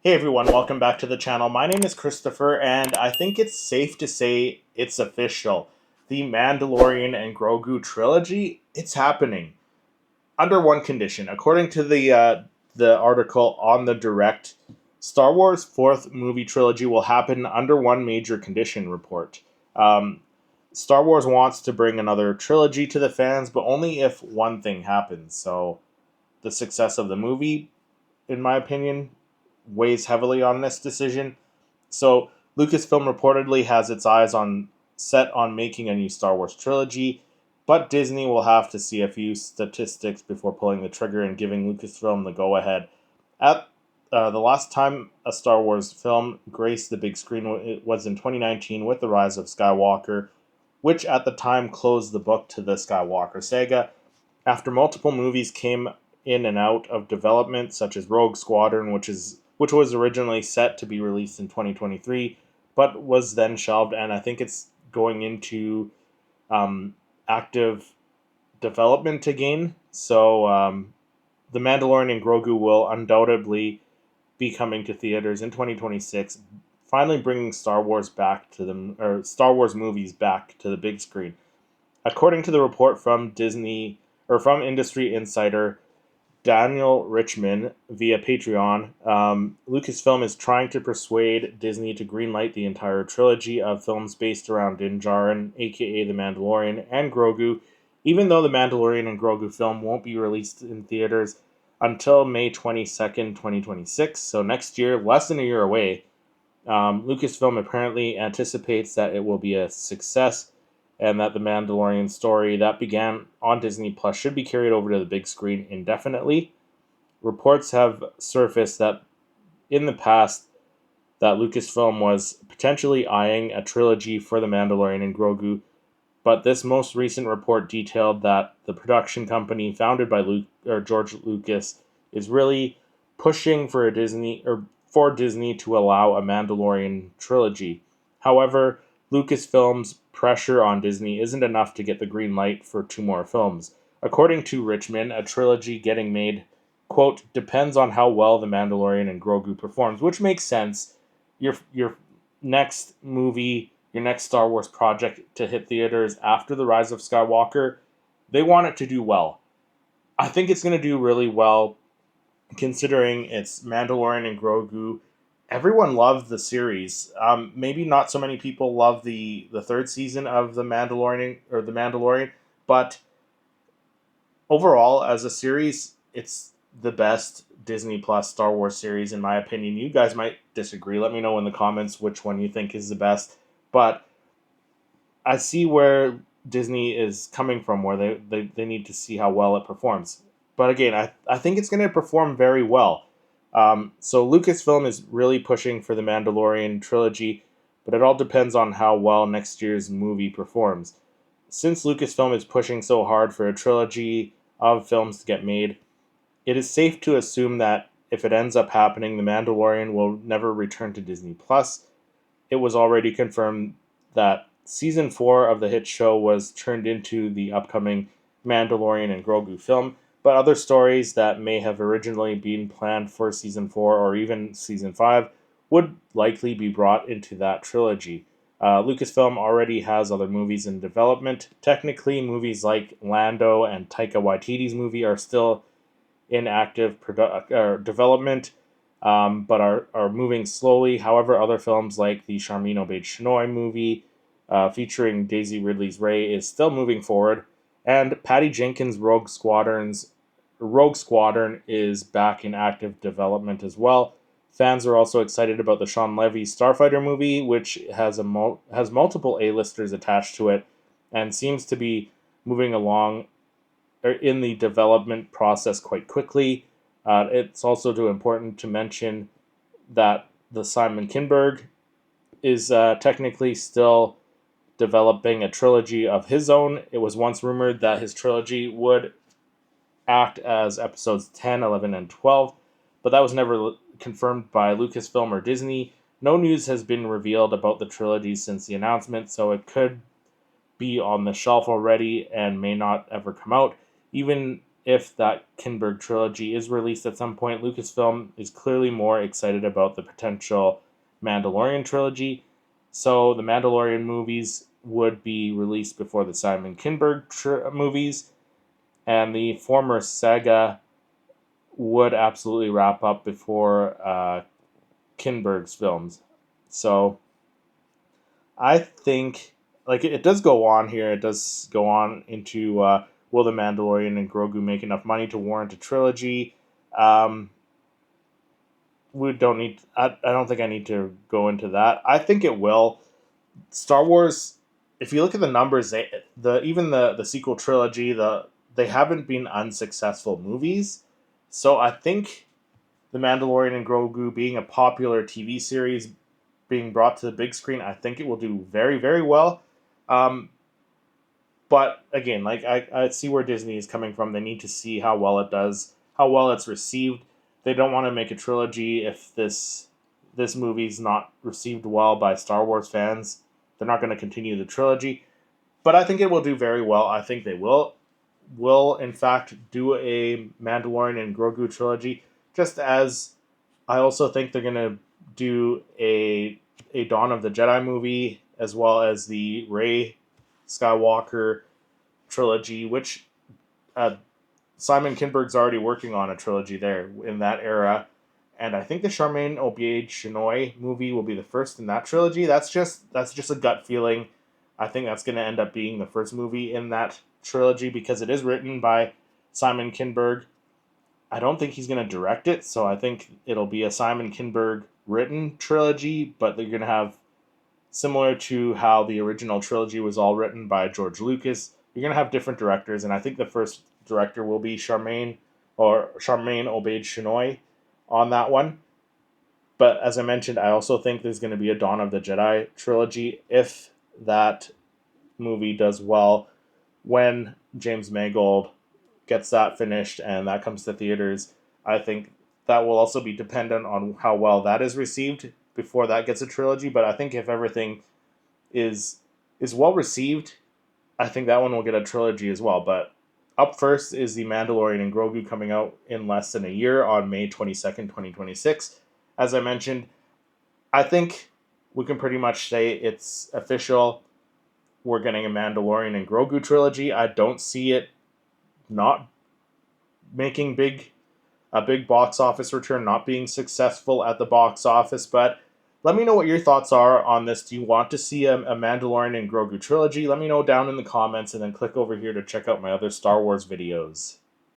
Hey everyone, welcome back to the channel. My name is Christopher, and I think it's safe to say it's official. The Mandalorian and Grogu trilogy, it's happening. Under one condition. According to the article on the Direct, Star Wars' fourth movie trilogy will happen under one major condition report. Um, Star Wars wants to bring another trilogy to the fans, but only if one thing happens. So, the success of the movie, in my opinion, weighs heavily on this decision. So Lucasfilm reportedly has its eyes on set on making a new Star Wars trilogy, but Disney will have to see a few statistics before pulling the trigger and giving Lucasfilm the go ahead. At the last time a Star Wars film graced the big screen was in 2019 with The Rise of Skywalker, which at the time closed the book to the Skywalker saga. After multiple movies came in and out of development, such as Rogue Squadron, which was originally set to be released in 2023, but was then shelved, and I think it's going into active development again. So the Mandalorian and Grogu will undoubtedly be coming to theaters in 2026, finally bringing Star Wars movies back to the big screen. According to the report from Disney or from Industry Insider Daniel Richman via Patreon, Lucasfilm is trying to persuade Disney to greenlight the entire trilogy of films based around Din Djarin, aka The Mandalorian, and Grogu, even though The Mandalorian and Grogu film won't be released in theaters until May 22nd, 2026, so next year, less than a year away. Lucasfilm apparently anticipates that it will be a success and that the Mandalorian story that began on Disney Plus should be carried over to the big screen indefinitely. Reports have surfaced that in the past that Lucasfilm was potentially eyeing a trilogy for the Mandalorian and Grogu, but this most recent report detailed that the production company founded by George Lucas is really pushing for Disney to allow a Mandalorian trilogy. However, Lucasfilm's pressure on Disney isn't enough to get the green light for two more films. According to Richmond, a trilogy getting made, quote, depends on how well The Mandalorian and Grogu performs, which makes sense. Your next movie, your next Star Wars project to hit theaters after The Rise of Skywalker, they want it to do well. I think it's going to do really well considering it's Mandalorian and Grogu. Everyone loved the series. Maybe not so many people love the third season of the Mandalorian, but overall, as a series, it's the best Disney Plus Star Wars series in my opinion. You guys might disagree. Let me know in the comments which one you think is the best. But I see where Disney is coming from, where they need to see how well it performs. But again, I think it's going to perform very well. So Lucasfilm is really pushing for the Mandalorian trilogy, but it all depends on how well next year's movie performs. Since Lucasfilm is pushing so hard for a trilogy of films to get made, it is safe to assume that if it ends up happening, The Mandalorian will never return to Disney Plus. It was already confirmed that season 4 of the hit show was turned into the upcoming Mandalorian and Grogu film, but other stories that may have originally been planned for season 4 or even season 5 would likely be brought into that trilogy. Lucasfilm already has other movies in development. Technically, movies like Lando and Taika Waititi's movie are still in active development, but are moving slowly. However, other films like the Charmin Obaid-Chinoy movie featuring Daisy Ridley's Rey is still moving forward, and Patty Jenkins' Rogue Squadron is back in active development as well. Fans are also excited about the Sean Levy Starfighter movie, which has multiple A-listers attached to it, and seems to be moving along in the development process quite quickly. It's also important to mention that the Simon Kinberg is technically still developing a trilogy of his own. It was once rumored that his trilogy would act as episodes 10, 11, and 12, but that was never confirmed by Lucasfilm or Disney. No news has been revealed about the trilogy since the announcement, so it could be on the shelf already and may not ever come out. Even if that Kinberg trilogy is released at some point, Lucasfilm is clearly more excited about the potential Mandalorian trilogy. So the Mandalorian movies would be released before the Simon Kinberg movies, and the former saga would absolutely wrap up before Kinberg's films. So I think, like, it does go on here. It does go on into will the Mandalorian and Grogu make enough money to warrant a trilogy? Um, we don't need. I don't think I need to go into that. I think it will. Star Wars. If you look at the numbers, the sequel trilogy, they haven't been unsuccessful movies. So I think the Mandalorian and Grogu being a popular TV series being brought to the big screen, I think it will do very, very well. Um, but again, like I see where Disney is coming from. They need to see how well it does, how well it's received. They don't want to make a trilogy if this movie's not received well by Star Wars fans. They're not going to continue the trilogy. But I think it will do very well. I think they will in fact do a Mandalorian and Grogu trilogy, just as I also think they're gonna do a Dawn of the Jedi movie as well as the Rey Skywalker trilogy, which uh, Simon Kinberg's already working on a trilogy there in that era. And I think the Charmaine Obiad-Chinoy movie will be the first in that trilogy. That's just a gut feeling. I think that's going to end up being the first movie in that trilogy because it is written by Simon Kinberg. I don't think he's going to direct it, so I think it'll be a Simon Kinberg written trilogy, but they're going to have, similar to how the original trilogy was all written by George Lucas, you're going to have different directors, and I think the first director will be Charmaine Obaid-Chinoy on that one. But as I mentioned, I also think there's going to be a Dawn of the Jedi trilogy if that movie does well when James Mangold gets that finished and that comes to theaters. I think that will also be dependent on how well that is received before that gets a trilogy. But I think if everything is well received, I think that one will get a trilogy as well. But up first is the Mandalorian and Grogu coming out in less than a year on May 22nd, 2026. As I mentioned, I think we can pretty much say it's official. We're getting a Mandalorian and Grogu trilogy. I don't see it not making a big box office return, not being successful at the box office. But let me know what your thoughts are on this. Do you want to see a Mandalorian and Grogu trilogy? Let me know down in the comments, and then click over here to check out my other Star Wars videos.